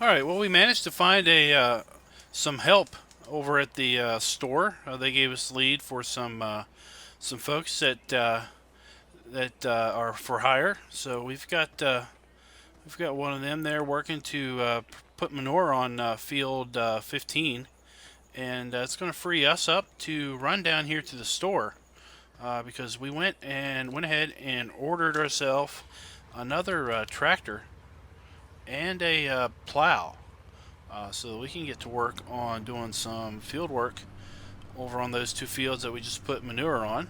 All right. Well, we managed to find a some help over at the store. They gave us the lead for some folks that are for hire. So we've got one of them there working to put manure on field 15, and it's going to free us up to run down here to the store because we went ahead and ordered ourselves another tractor and a plow. So that we can get to work on doing some field work over on those two fields that we just put manure on.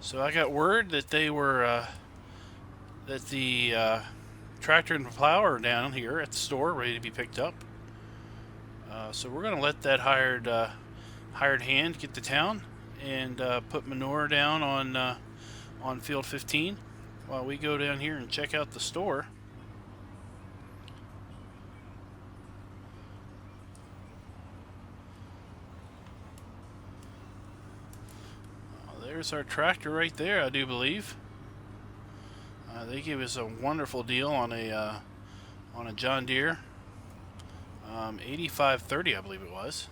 So I got word that the tractor and plow are down here at the store, ready to be picked up. So we're going to let that hired hand get to town and put manure down on field 15 while we go down here and check out the store. There's our tractor right there, I do believe. They gave us a wonderful deal on a John Deere 8530, I believe it was.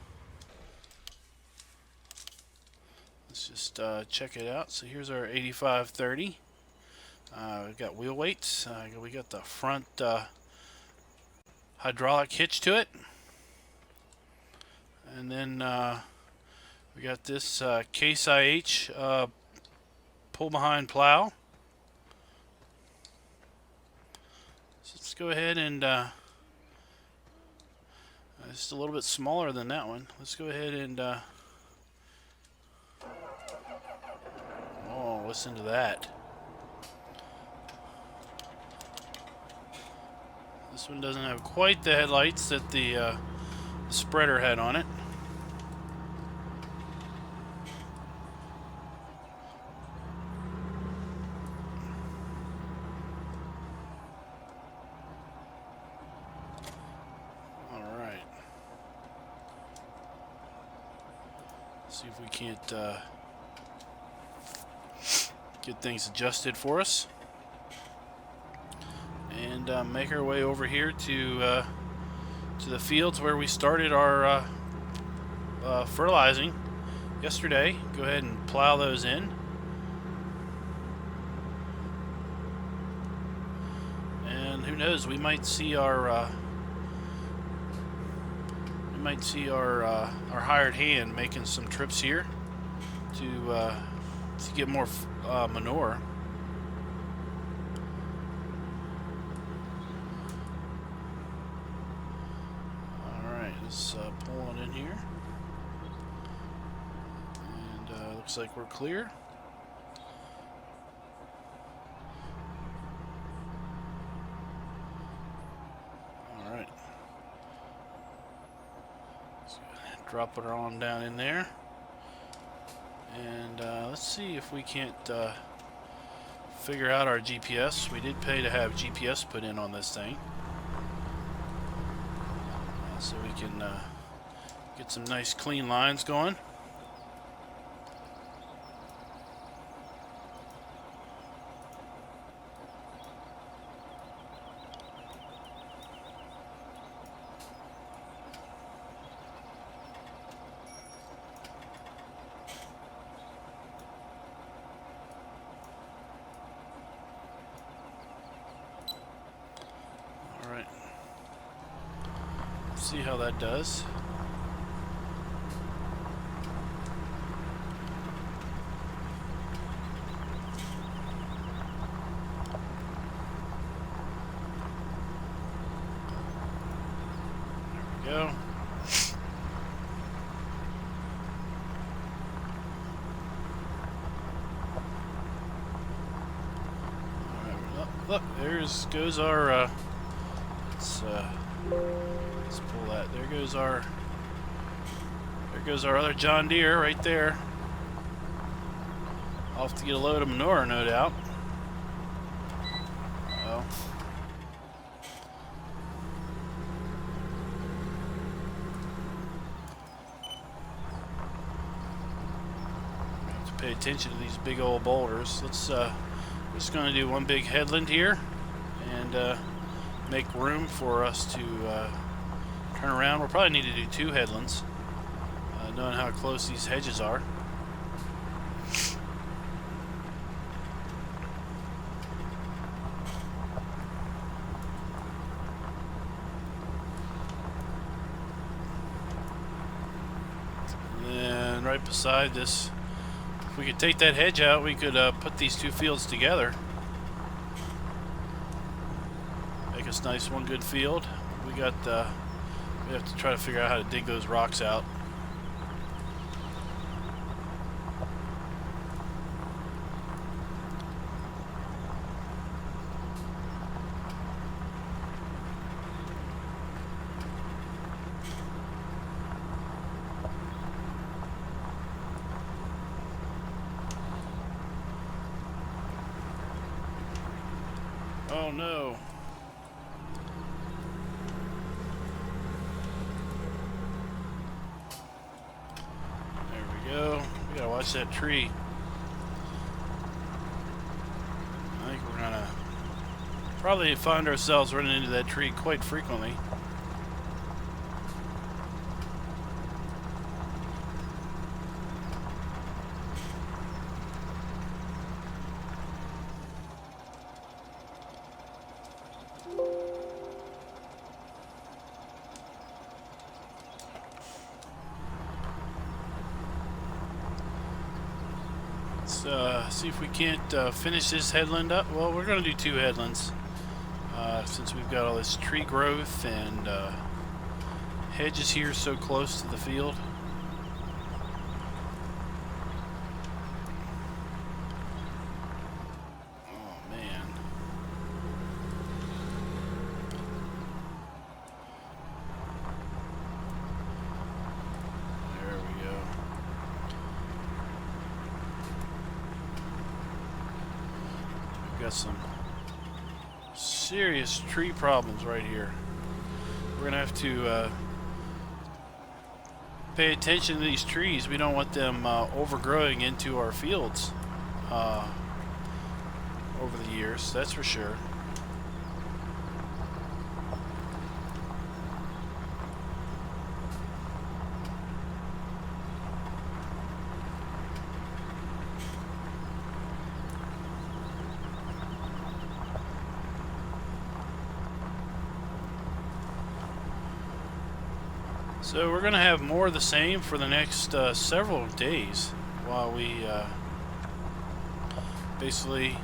Let's just check it out. So here's our 8530. We've got wheel weights. We got the front hydraulic hitch to it, and then we got this Case IH pull behind plow. So let's go ahead and just a little bit smaller than that one. Let's go ahead and oh, listen to that. This one doesn't have quite the headlights that the spreader had on it. See if we can't get things adjusted for us, and make our way over here to the fields where we started our fertilizing yesterday. Go ahead and plow those in, and who knows, we might see our hired hand making some trips here to get more manure. Alright, let's pull on in here, and looks like we're clear. Alright, drop it on down in there, and let's see if we can't figure out our GPS. We did pay to have GPS put in on this thing, so we can get some nice clean lines going. See how that does. There we go. Alright, look, goes our let's pull that. There goes our other John Deere right there. Off to get a load of manure, no doubt. Uh-oh. Have to pay attention to these big old boulders. We're just going to do one big headland here and make room for us to turn around. We'll probably need to do 2 headlands, knowing how close these hedges are. And right beside this, if we could take that hedge out, we could put these 2 fields together. Make us nice one good field. We have to try to figure out how to dig those rocks out. Oh no. There we go. We gotta watch that tree. I think we're gonna probably find ourselves running into that tree quite frequently. See if we can't finish this headland up. Well, we're going to do 2 headlands since we've got all this tree growth and hedges here so close to the field. Oh man. There we go. Got some serious tree problems right here. We're gonna have to pay attention to these trees. We don't want them overgrowing into our fields over the years, that's for sure. So we're going to have more of the same for the next several days while we basically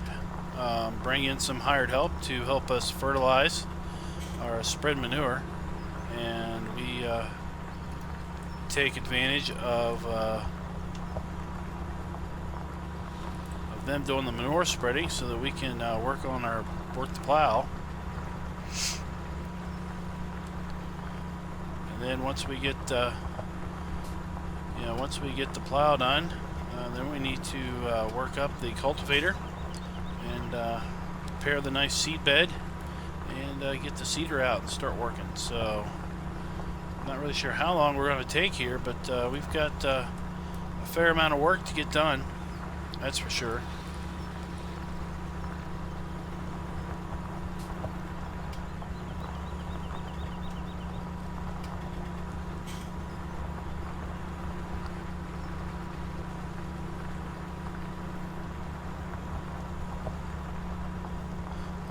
bring in some hired help to help us fertilize or spread manure, and we take advantage of them doing the manure spreading so that we can work the plow. And then once we get the plow done, then we need to work up the cultivator and prepare the nice seed bed and get the seeder out and start working. So I'm not really sure how long we're going to take here, but we've got a fair amount of work to get done, that's for sure.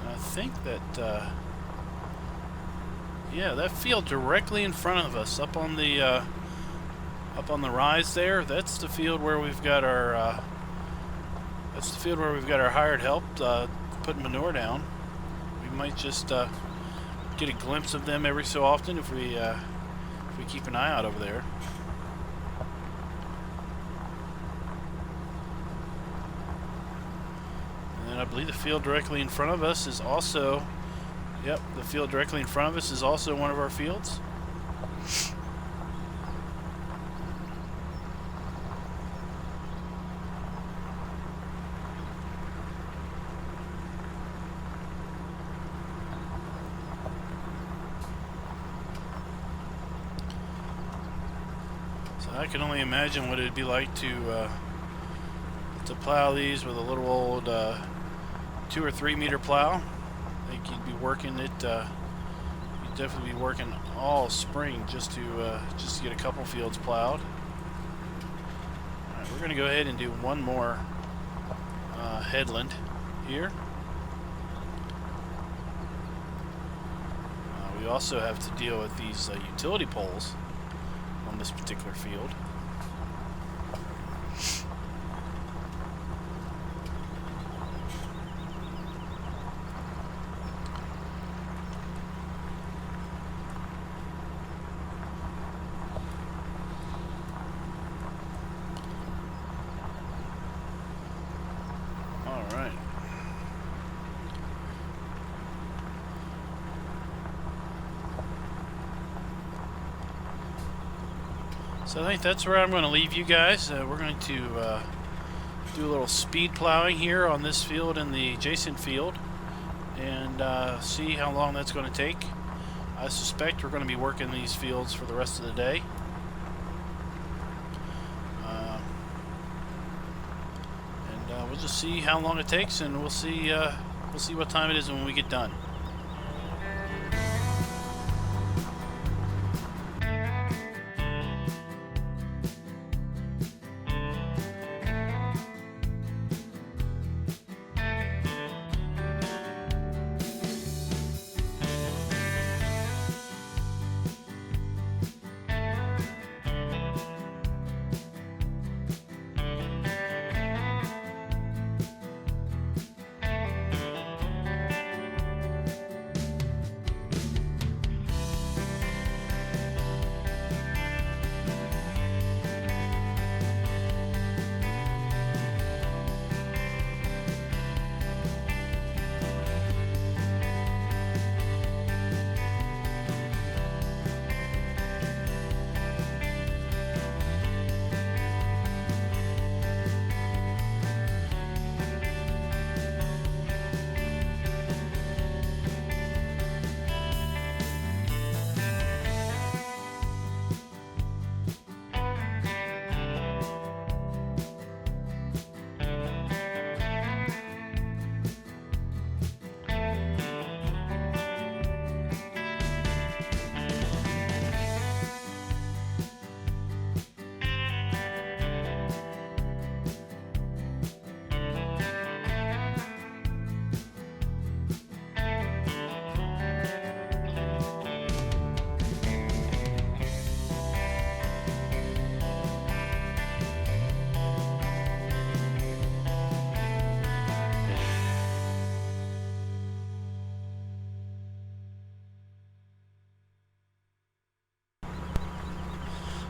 I think that yeah, that field directly in front of us, up on the rise there, that's the field where we've got our hired help putting manure down. We might just get a glimpse of them every so often if we keep an eye out over there. I believe the field directly in front of us is also, yep, the field directly in front of us is also one of our fields. So I can only imagine what it'd be like to plow these with a little old 2 or 3 meter plow. I think you'd be working it definitely be working all spring just to get a couple fields plowed. All right, we're going to go ahead and do one more headland here. We also have to deal with these utility poles on this particular field. All right. So I think that's where I'm going to leave you guys. We're going to do a little speed plowing here on this field and the adjacent field, and see how long that's going to take. I suspect we're going to be working these fields for the rest of the day. And we'll just see how long it takes, and we'll see what time it is when we get done.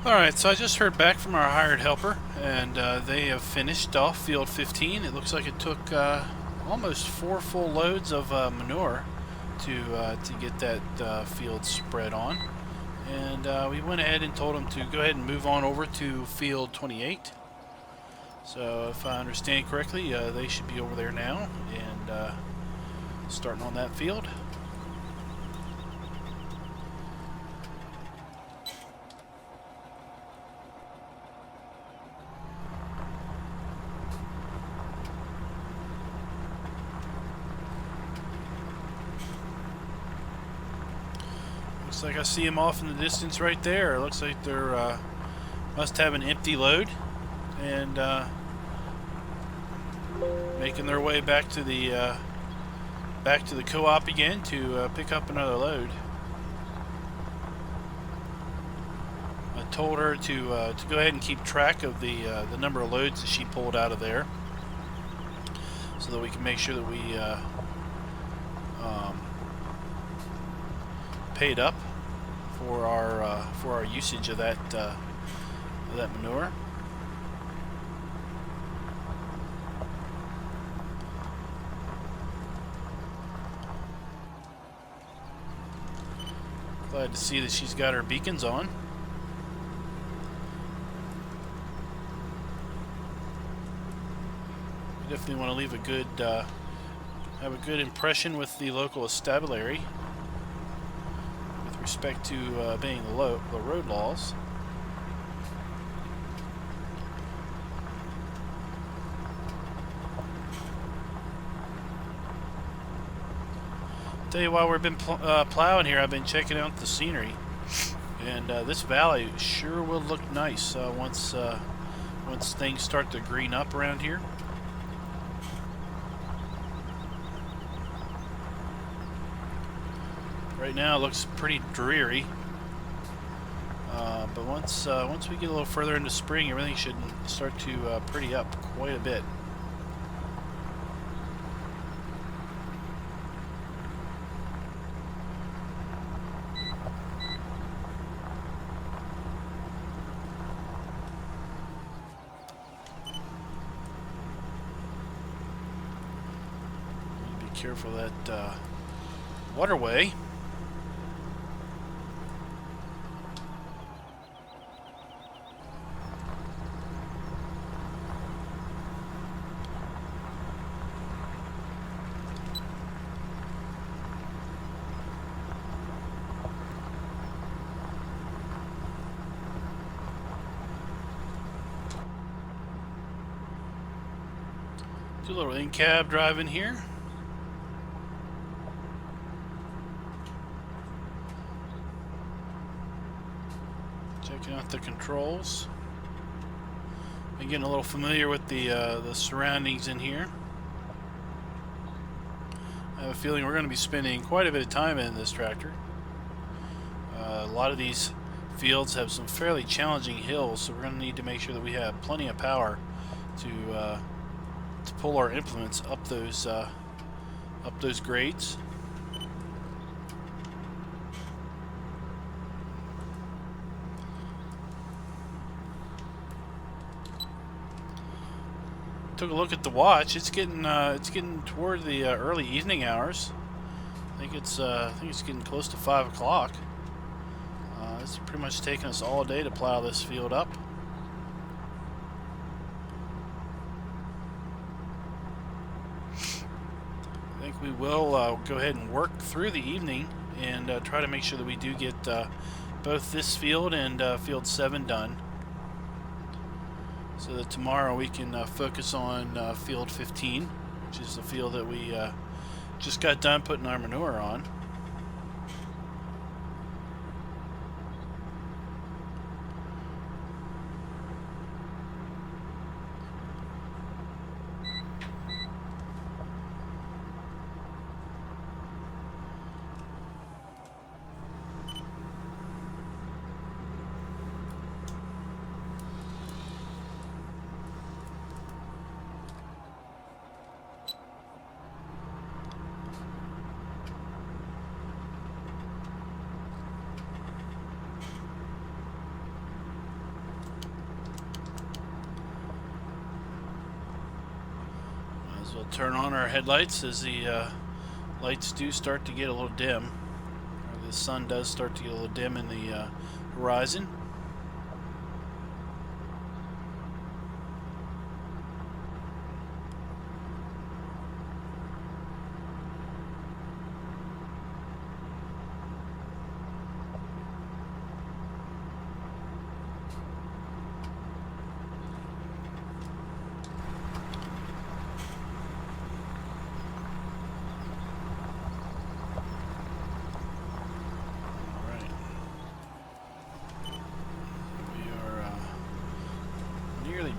Alright, so I just heard back from our hired helper, and they have finished off field 15. It looks like it took almost 4 full loads of manure to get that field spread on. And we went ahead and told them to go ahead and move on over to field 28. So if I understand correctly, they should be over there now and starting on that field. Looks like I see them off in the distance right there. It looks like they're must have an empty load and making their way back to the co-op again to pick up another load. I told her to go ahead and keep track of the number of loads that she pulled out of there, so that we can make sure that we paid up for our usage of that manure. Glad to see that she's got her beacons on. We definitely want to leave a good have a good impression with the local estabulary with respect to obeying the road laws. Tell you, while we've been plowing here, I've been checking out the scenery, and this valley sure will look nice once things start to green up around here. Right now it looks pretty dreary, but once we get a little further into spring, everything should start to pretty up quite a bit. Be careful of that waterway. Do a little in-cab driving here. Checking out the controls. Been getting a little familiar with the surroundings in here. I have a feeling we're going to be spending quite a bit of time in this tractor. A lot of these fields have some fairly challenging hills, so we're going to need to make sure that we have plenty of power to pull our implements up those grades. Took a look at the watch. It's getting toward the early evening hours. I think it's getting close to 5 o'clock. It's pretty much taking us all day to plow this field up. I think we will go ahead and work through the evening and try to make sure that we do get both this field and field 7 done, so that tomorrow we can focus on field 15, which is the field that we just got done putting our manure on. We'll turn on our headlights as the lights do start to get a little dim, or the sun does start to get a little dim in the horizon.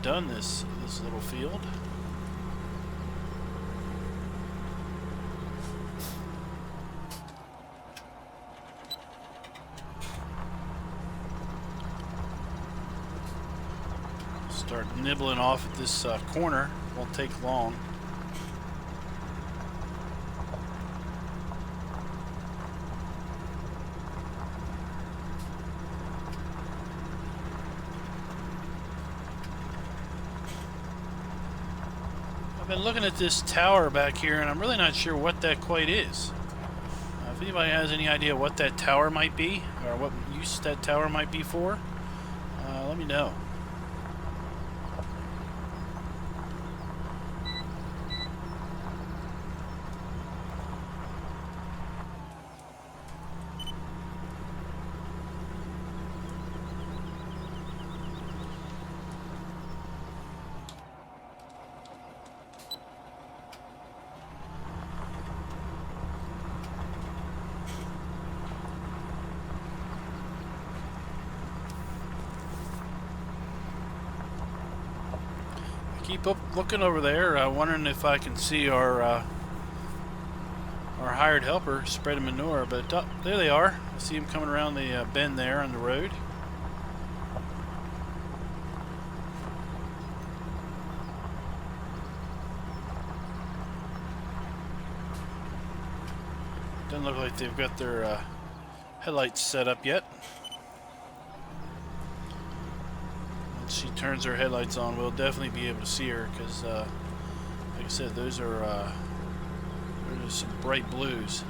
Done this little field. Start nibbling off at this corner. Won't take long. I've been looking at this tower back here, and I'm really not sure what that quite is. If anybody has any idea what that tower might be, or what use that tower might be for, let me know. Keep up looking over there, wondering if I can see our hired helper spreading manure, but there they are. I see them coming around the bend there on the road. Doesn't look like they've got their headlights set up yet. Once she turns her headlights on, we'll definitely be able to see her, because like I said, those are some bright blues.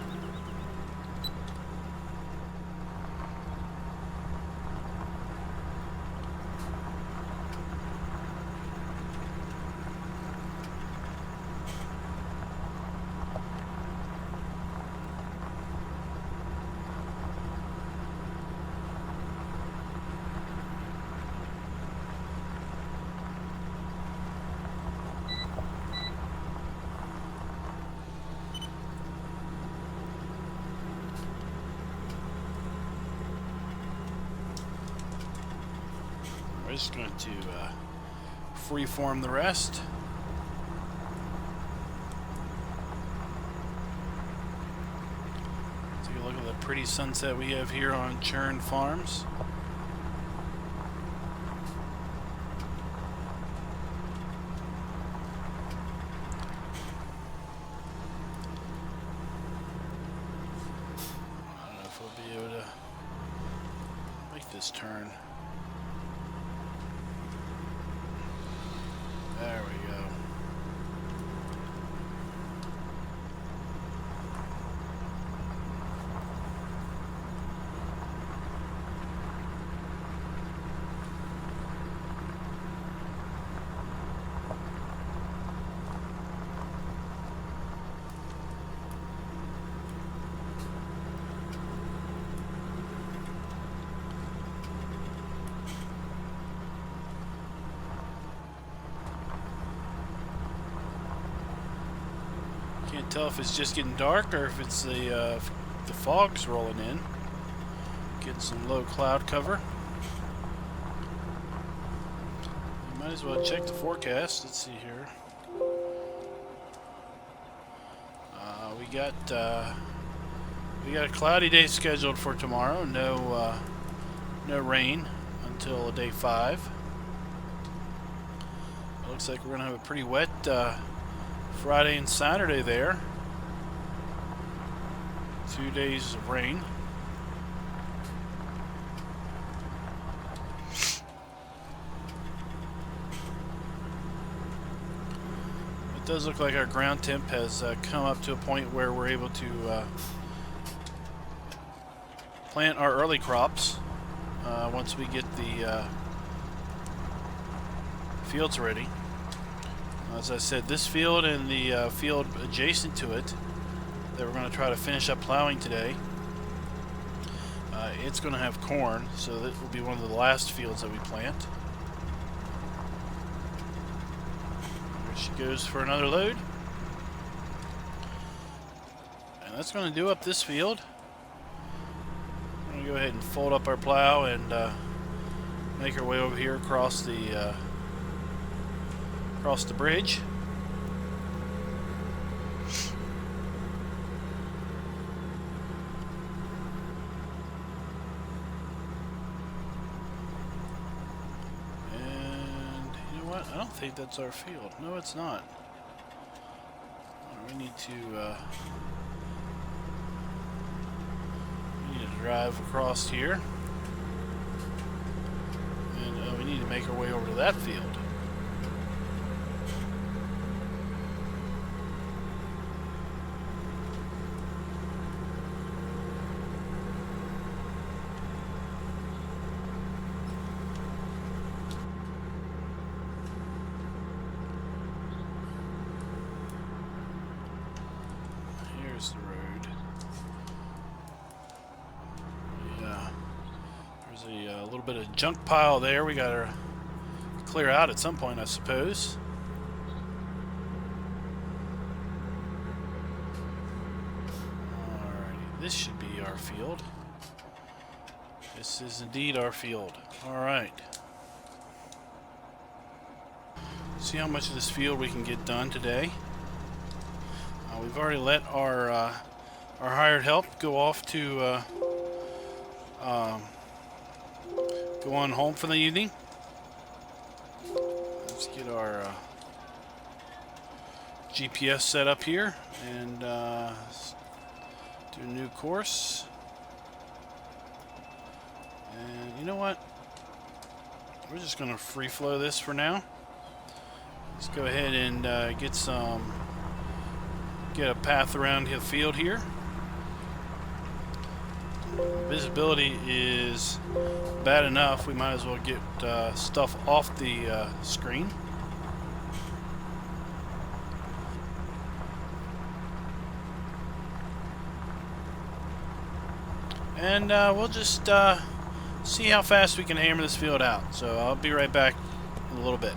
We're just going to freeform the rest. Take a look at the pretty sunset we have here on Churn Farms. I don't know if we'll be able to make this turn. There we go. Can't tell if it's just getting dark or if it's the fog's rolling in. Getting some low cloud cover. You might as well check the forecast. Let's see here. We got a cloudy day scheduled for tomorrow. No rain until day 5. It looks like we're gonna have a pretty wet Friday and Saturday there. 2 days of rain. It does look like our ground temp has come up to a point where we're able to plant our early crops once we get the fields ready. As I said, this field and the field adjacent to it that we're going to try to finish up plowing today, it's going to have corn, so that will be one of the last fields that we plant. There she goes for another load. And that's going to do up this field. We're going to go ahead and fold up our plow and make our way over here across the bridge. And you know what? I don't think that's our field. No, it's not. We need to drive across here, and we need to make our way over to that field. Here's the road. Yeah, there's a little bit of junk pile there we gotta clear out at some point, I suppose. Alrighty, this should be our field. This is indeed our field. Alright. see how much of this field we can get done today. We've already let our hired help go off to go on home for the evening. Let's get our GPS set up here and do a new course. And you know what? We're just going to free flow this for now. Let's go ahead and get a path around the field here. Visibility is bad enough. We might as well get stuff off the screen. And we'll just see how fast we can hammer this field out. So I'll be right back in a little bit.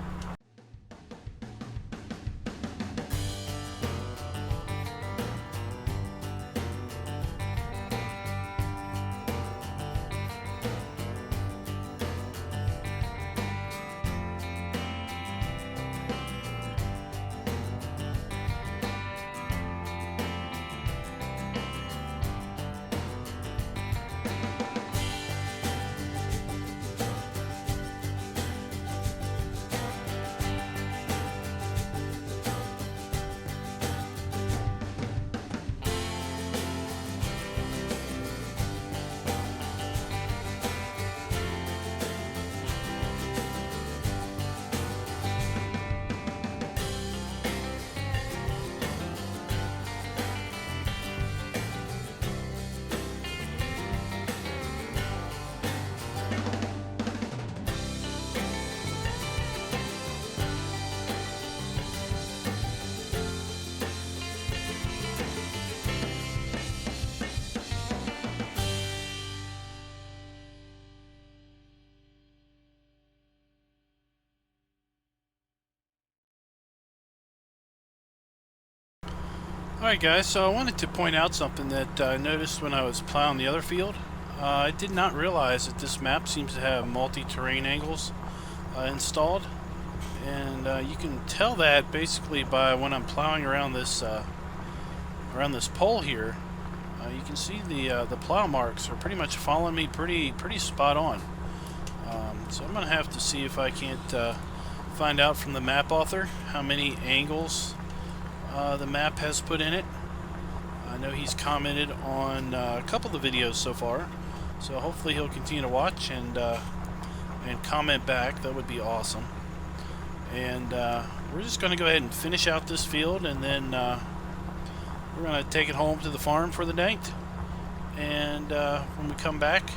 Alright guys, so I wanted to point out something that I noticed when I was plowing the other field. I did not realize that this map seems to have multi-terrain angles installed, and you can tell that basically by when I'm plowing around this pole here. You can see the plow marks are pretty much following me pretty spot on. So I'm going to have to see if I can't find out from the map author how many angles the map has put in it. I know he's commented on a couple of the videos so far, so hopefully he'll continue to watch and comment back. That would be awesome. And we're just going to go ahead and finish out this field, and then we're going to take it home to the farm for the night. And when we come back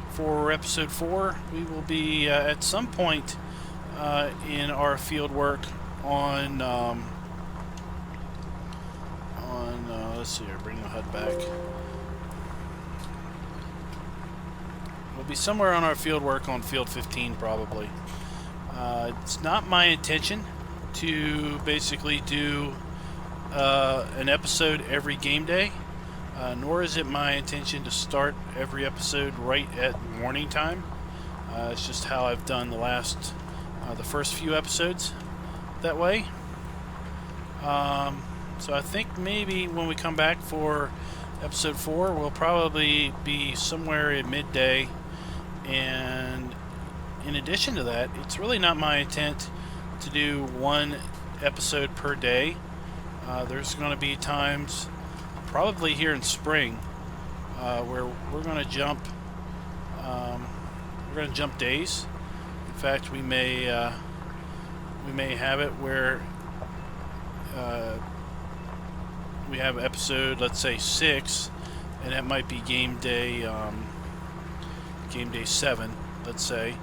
for episode 4, we will be at some point in our field work on let's see here, bring the HUD back. We'll be somewhere on our field work on field 15 probably. It's not my intention to basically do an episode every game day, nor is it my intention to start every episode right at morning time. It's just how I've done the first few episodes that way. So I think maybe when we come back for episode 4, we'll probably be somewhere at midday. And in addition to that, it's really not my intent to do one episode per day. There's going to be times, probably here in spring, where we're going to jump. We're going to jump days. In fact, we may have it where we have episode, let's say 6, and that might be game day 7, let's say.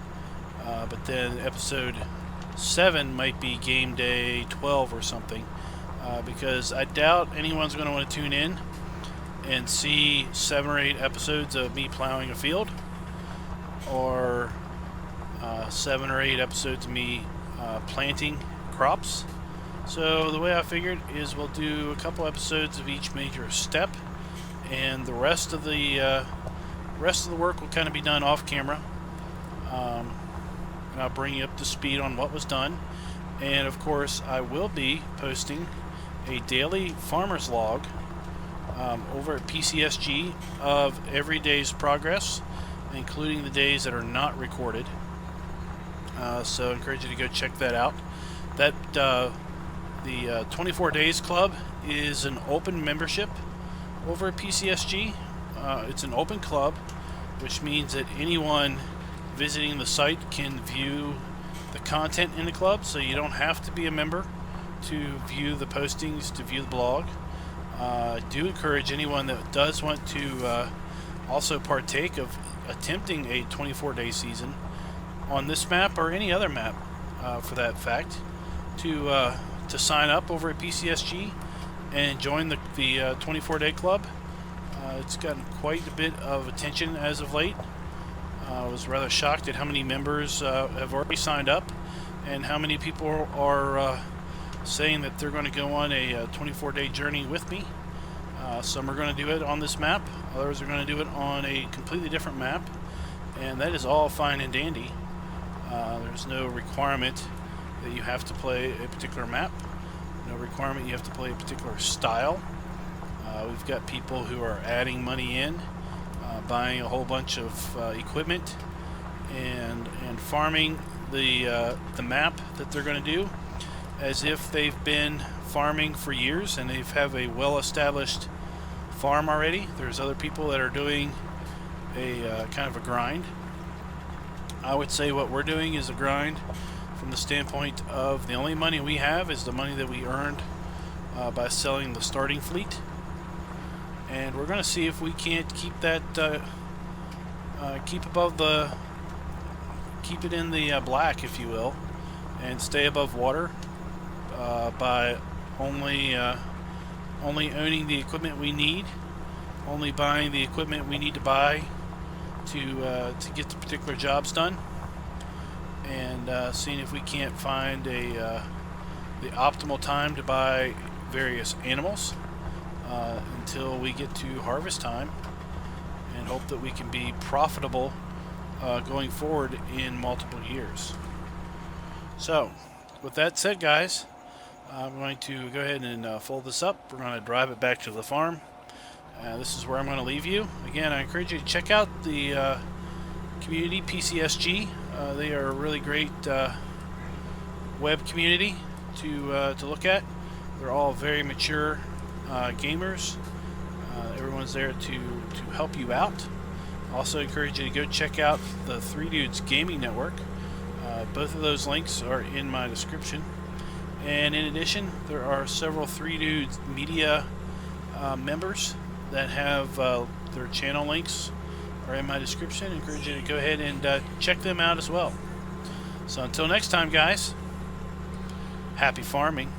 But then episode 7 might be game day 12 or something, because I doubt anyone's going to want to tune in and see 7 or 8 episodes of me plowing a field, or 7 or 8 episodes of me planting crops. So the way I figured is we'll do a couple episodes of each major step, and the rest of the work will kind of be done off camera. And I'll bring you up to speed on what was done, And of course, I will be posting a daily farmer's log over at PCSG of every day's progress, including the days that are not recorded. So I encourage you to go check that out. That the 24 Days Club is an open membership over at PCSG. It's an open club, which means that anyone visiting the site can view the content in the club, so you don't have to be a member to view the postings, to view the blog. I do encourage anyone that does want to also partake of attempting a 24-day season on this map or any other map, for that fact, to sign up over at PCSG and join the 24-day club. It's gotten quite a bit of attention as of late. I was rather shocked at how many members have already signed up and how many people are saying that they're going to go on a 24-day journey with me. Some are going to do it on this map, others are going to do it on a completely different map, and that is all fine and dandy. There's no requirement that you have to play a particular map, no requirement you have to play a particular style. We've got people who are adding money in, buying a whole bunch of equipment, and farming the map that they're going to do as if they've been farming for years and they have a well-established farm already. There's other people that are doing a kind of a grind. I would say what we're doing is a grind from the standpoint of the only money we have is the money that we earned by selling the starting fleet. And we're going to see if we can't keep that, keep it in the black, if you will, and stay above water by only owning the equipment we need, only buying the equipment we need to buy to get the particular jobs done, and seeing if we can't find the optimal time to buy various animals until we get to harvest time, and hope that we can be profitable going forward in multiple years. So with that said, guys, I'm going to go ahead and fold this up. We're going to drive it back to the farm. This is where I'm going to leave you. Again, I encourage you to check out the community, PCSG. They are a really great web community to look at. They're all very mature gamers. Everyone's there to help you out. Also encourage you to go check out the Three Dudes Gaming Network. Both of those links are in my description. And in addition, there are several Three Dudes Media members that have their channel links are in my description. I encourage you to go ahead and check them out as well. So until next time, guys, happy farming.